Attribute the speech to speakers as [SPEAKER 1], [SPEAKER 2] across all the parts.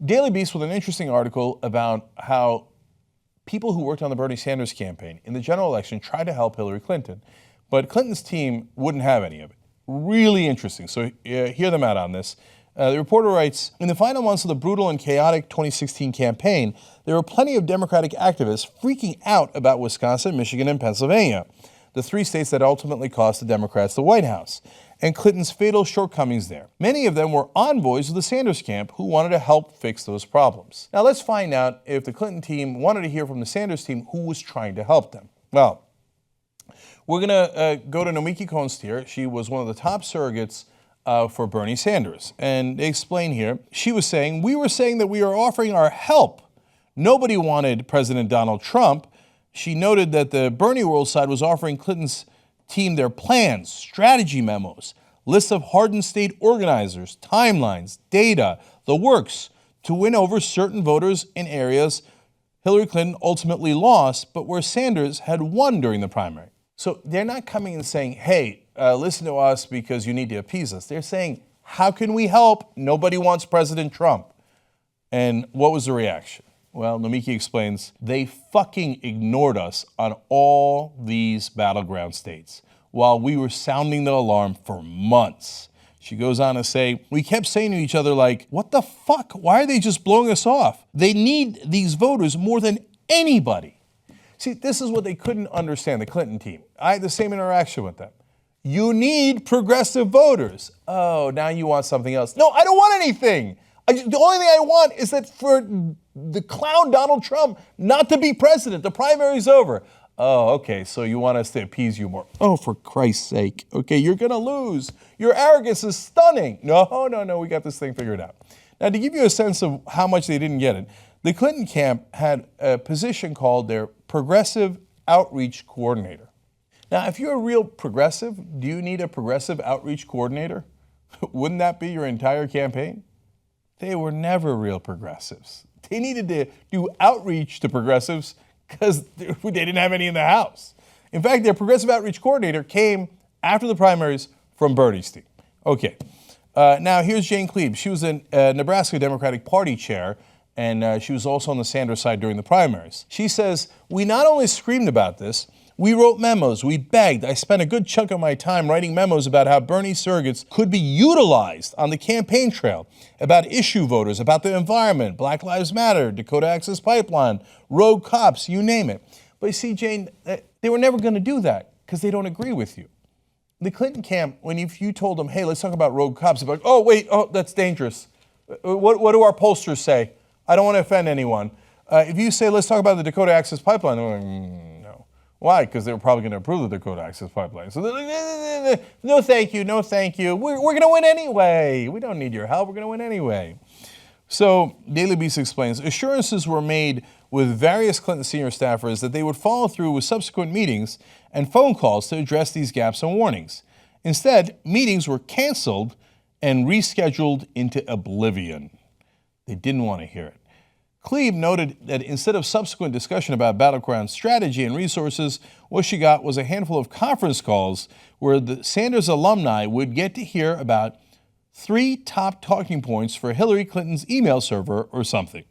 [SPEAKER 1] Daily Beast with an interesting article about how people who worked on the Bernie Sanders campaign in the general election tried to help Hillary Clinton, but Clinton's team wouldn't have any of it. Really interesting. So hear them out on this. The reporter writes, in the final months of the brutal and chaotic 2016 campaign, there were plenty of Democratic activists freaking out about Wisconsin, Michigan, and Pennsylvania, the three states that ultimately cost the Democrats the White House, and Clinton's fatal shortcomings there. Many of them were envoys of the Sanders camp who wanted to help fix those problems. Now let's find out if the Clinton team wanted to hear from the Sanders team who was trying to help them. Well, we're going to go to Nomiki Konst here. She was one of the top surrogates for Bernie Sanders. And they explain here, she was saying, we were saying that we are offering our help. Nobody wanted President Donald Trump. She noted that the Bernie World side was offering Clinton's team their plans, strategy memos, lists of hardened state organizers, timelines, data, the works to win over certain voters in areas Hillary Clinton ultimately lost, but where Sanders had won during the primary. So they're not coming and saying, hey, listen to us because you need to appease us. They're saying, how can we help? Nobody wants President Trump. And what was the reaction? Well, Nomiki explains, they fucking ignored us on all these battleground states while we were sounding the alarm for months. She goes on to say, we kept saying to each other like, what the fuck? Why are they just blowing us off? They need these voters more than anybody. See, this is what they couldn't understand, the Clinton team. I had the same interaction with them. You need progressive voters. Oh, now you want something else. No, I don't want anything. The only thing I want is that for the clown Donald Trump not to be president. The primary's over. Oh, okay, so you want us to appease you more. Oh, for Christ's sake. Okay, you're going to lose. Your arrogance is stunning. No, we got this thing figured out. Now, to give you a sense of how much they didn't get it, the Clinton camp had a position called their Progressive Outreach Coordinator. Now, if you're a real progressive, do you need a progressive outreach coordinator? Wouldn't that be your entire campaign? They were never real progressives. They needed to do outreach to progressives because they didn't have any in the House. In fact, their progressive outreach coordinator came after the primaries from Bernie's team. Okay, now here's Jane Klebe. She was a Nebraska Democratic Party chair, and she was also on the Sanders side during the primaries. She says, we not only screamed about this, we wrote memos, we begged. I spent a good chunk of my time writing memos about how Bernie surrogates could be utilized on the campaign trail, about issue voters, about the environment, Black Lives Matter, Dakota Access Pipeline, rogue cops, you name it. But you see, Jane, they were never going to do that because they don't agree with you. The Clinton camp, when you told them, hey, let's talk about rogue cops, they're like, oh, wait, that's dangerous. What do our pollsters say? I don't want to offend anyone. If you say, let's talk about the Dakota Access Pipeline, they're like, no. Why? Because they were probably going to approve the Dakota Access Pipeline. So they're like, no, thank you, no, thank you. We're going to win anyway. We don't need your help. We're going to win anyway. So Daily Beast explains, assurances were made with various Clinton senior staffers that they would follow through with subsequent meetings and phone calls to address these gaps and warnings. Instead, meetings were canceled and rescheduled into oblivion. They didn't want to hear it. Klebe noted that instead of subsequent discussion about Battleground strategy and resources, what she got was a handful of conference calls where the Sanders alumni would get to hear about 3 top talking points for Hillary Clinton's email server or something.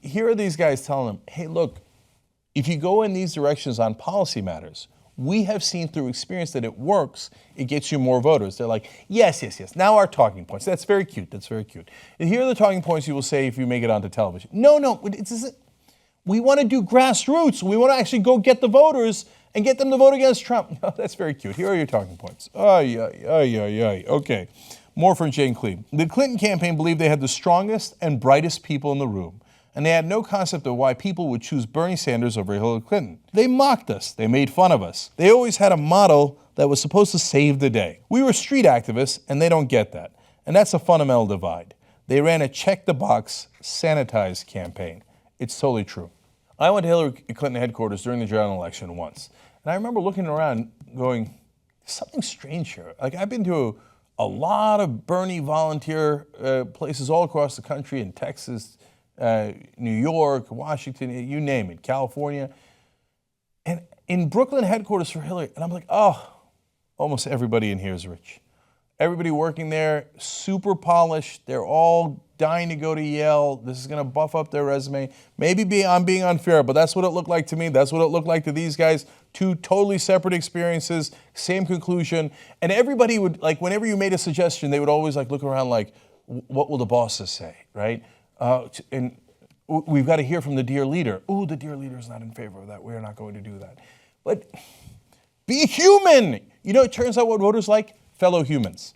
[SPEAKER 1] Here are these guys telling them, hey, look, if you go in these directions on policy matters, we have seen through experience that it works, it gets you more voters. They're like, yes. Now our talking points. That's very cute. And here are the talking points you will say if you make it onto television. No, we want to do grassroots. We want to actually go get the voters and get them to vote against Trump. No, that's very cute. Here are your talking points. Okay, more from Jane Klebe. The Clinton campaign believed they had the strongest and brightest people in the room, and they had no concept of why people would choose Bernie Sanders over Hillary Clinton. They mocked us. They made fun of us. They always had a motto that was supposed to save the day. We were street activists, and they don't get that. And that's a fundamental divide. They ran a check-the-box, sanitized campaign. It's totally true. I went to Hillary Clinton headquarters during the general election once, and I remember looking around going, there's something strange here. Like, I've been to a lot of Bernie volunteer places all across the country, in Texas, New York, Washington, you name it, California. And in Brooklyn headquarters for Hillary, and I'm like, oh, almost everybody in here is rich. Everybody working there, super polished. They're all dying to go to Yale. This is going to buff up their resume. Maybe I'm being unfair, but that's what it looked like to me. That's what it looked like to these guys. Two totally separate experiences, same conclusion. And everybody would, like, whenever you made a suggestion, they would always like look around like, what will the bosses say, right? And we've got to hear from the dear leader. Ooh, the dear leader is not in favor of that. We're not going to do that. But be human. You know, it turns out what voters like? Fellow humans.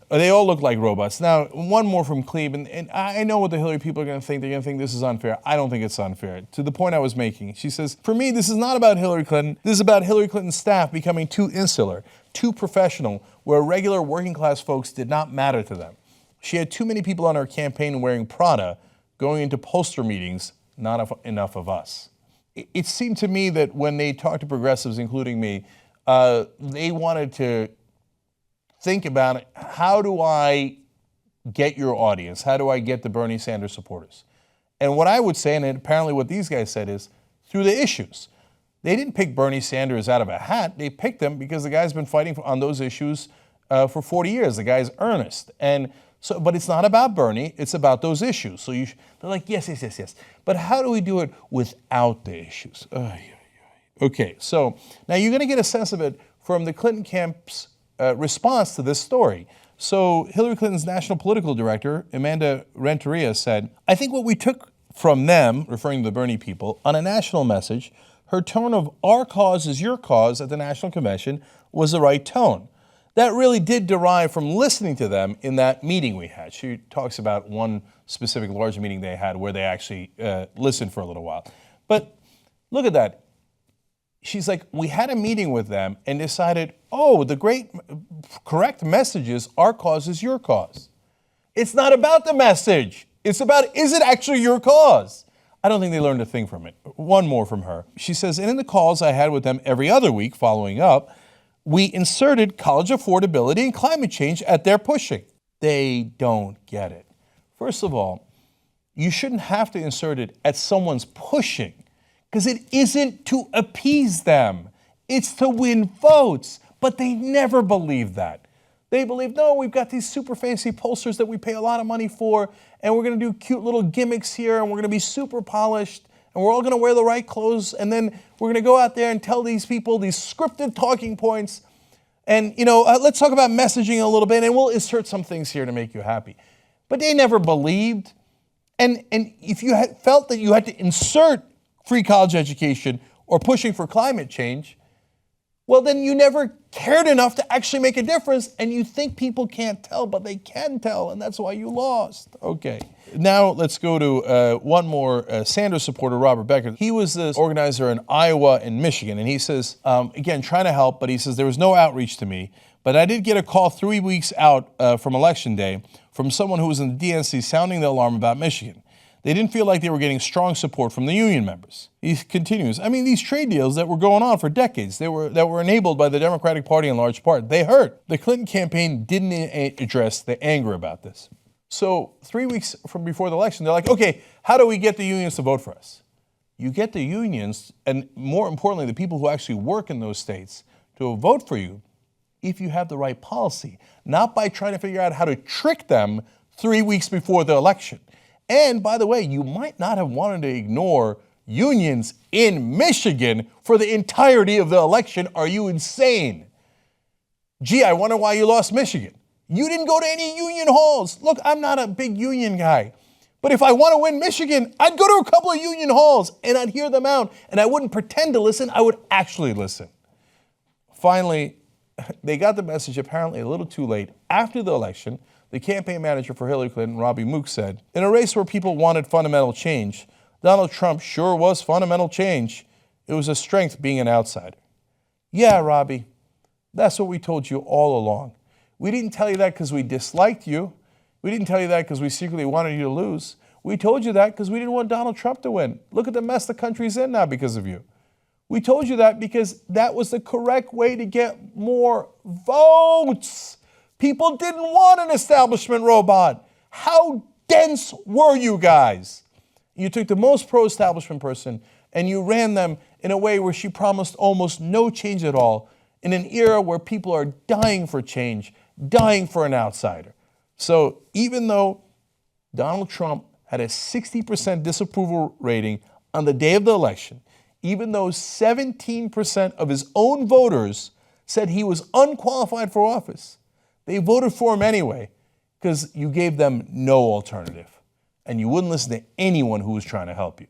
[SPEAKER 1] They all look like robots. Now, one more from Cleve, and I know what the Hillary people are going to think. They're going to think this is unfair. I don't think it's unfair. To the point I was making, she says, for me, this is not about Hillary Clinton. This is about Hillary Clinton's staff becoming too insular, too professional, where regular working class folks did not matter to them. She had too many people on her campaign wearing Prada, going into poster meetings, not enough of us. It seemed to me that when they talked to progressives, including me, they wanted to think about it. How do I get your audience? How do I get the Bernie Sanders supporters? And what I would say, and apparently what these guys said, is through the issues. They didn't pick Bernie Sanders out of a hat. They picked him because the guy's been fighting on those issues for 40 years. The guy's earnest. And so, but it's not about Bernie. It's about those issues. So they're like, yes. But how do we do it without the issues? Okay, so now you're going to get a sense of it from the Clinton camp's response to this story. So Hillary Clinton's national political director, Amanda Renteria, said, I think what we took from them, referring to the Bernie people, on a national message, her tone of our cause is your cause at the national convention was the right tone. That really did derive from listening to them in that meeting we had. She talks about one specific large meeting they had where they actually listened for a little while. But look at that. She's like, we had a meeting with them and decided, oh, the correct message is our cause is your cause. It's not about the message. It's about, is it actually your cause? I don't think they learned a thing from it. One more from her. She says, and in the calls I had with them every other week following up, we inserted college affordability and climate change at their pushing. They don't get it. First of all, you shouldn't have to insert it at someone's pushing, because it isn't to appease them. It's to win votes. But they never believe that. They believe, no, we've got these super fancy pollsters that we pay a lot of money for, and we're going to do cute little gimmicks here, and we're going to be super polished, and we're all going to wear the right clothes, and then we're going to go out there and tell these people these scripted talking points, and, let's talk about messaging a little bit, and we'll insert some things here to make you happy. But they never believed. And if you had felt that you had to insert free college education or pushing for climate change, well, then you never cared enough to actually make a difference, and you think people can't tell, but they can tell, and that's why you lost. Okay. Now let's go to one more Sanders supporter, Robert Becker. He was the organizer in Iowa and Michigan, and he says, again, trying to help, but he says, there was no outreach to me, but I did get a call 3 weeks out from Election Day from someone who was in the DNC sounding the alarm about Michigan. They didn't feel like they were getting strong support from the union members. He continues, I mean, these trade deals that were going on for decades, that were enabled by the Democratic Party in large part, they hurt. The Clinton campaign didn't address the anger about this. So 3 weeks from before the election, they're like, okay, how do we get the unions to vote for us? You get the unions, and more importantly, the people who actually work in those states, to vote for you if you have the right policy, not by trying to figure out how to trick them 3 weeks before the election. And by the way, you might not have wanted to ignore unions in Michigan for the entirety of the election. Are you insane? Gee, I wonder why you lost Michigan. You didn't go to any union halls. Look, I'm not a big union guy. But if I want to win Michigan, I'd go to a couple of union halls and I'd hear them out. And I wouldn't pretend to listen. I would actually listen. Finally, they got the message apparently a little too late. After the election, the campaign manager for Hillary Clinton, Robbie Mook, said, in a race where people wanted fundamental change, Donald Trump sure was fundamental change. It was a strength being an outsider. Yeah, Robbie, that's what we told you all along. We didn't tell you that because we disliked you. We didn't tell you that because we secretly wanted you to lose. We told you that because we didn't want Donald Trump to win. Look at the mess the country's in now because of you. We told you that because that was the correct way to get more votes. People didn't want an establishment robot. How dense were you guys? You took the most pro-establishment person and you ran them in a way where she promised almost no change at all in an era where people are dying for change dying for an outsider. So even though Donald Trump had a 60% disapproval rating on the day of the election, even though 17% of his own voters said he was unqualified for office, they voted for him anyway because you gave them no alternative and you wouldn't listen to anyone who was trying to help you.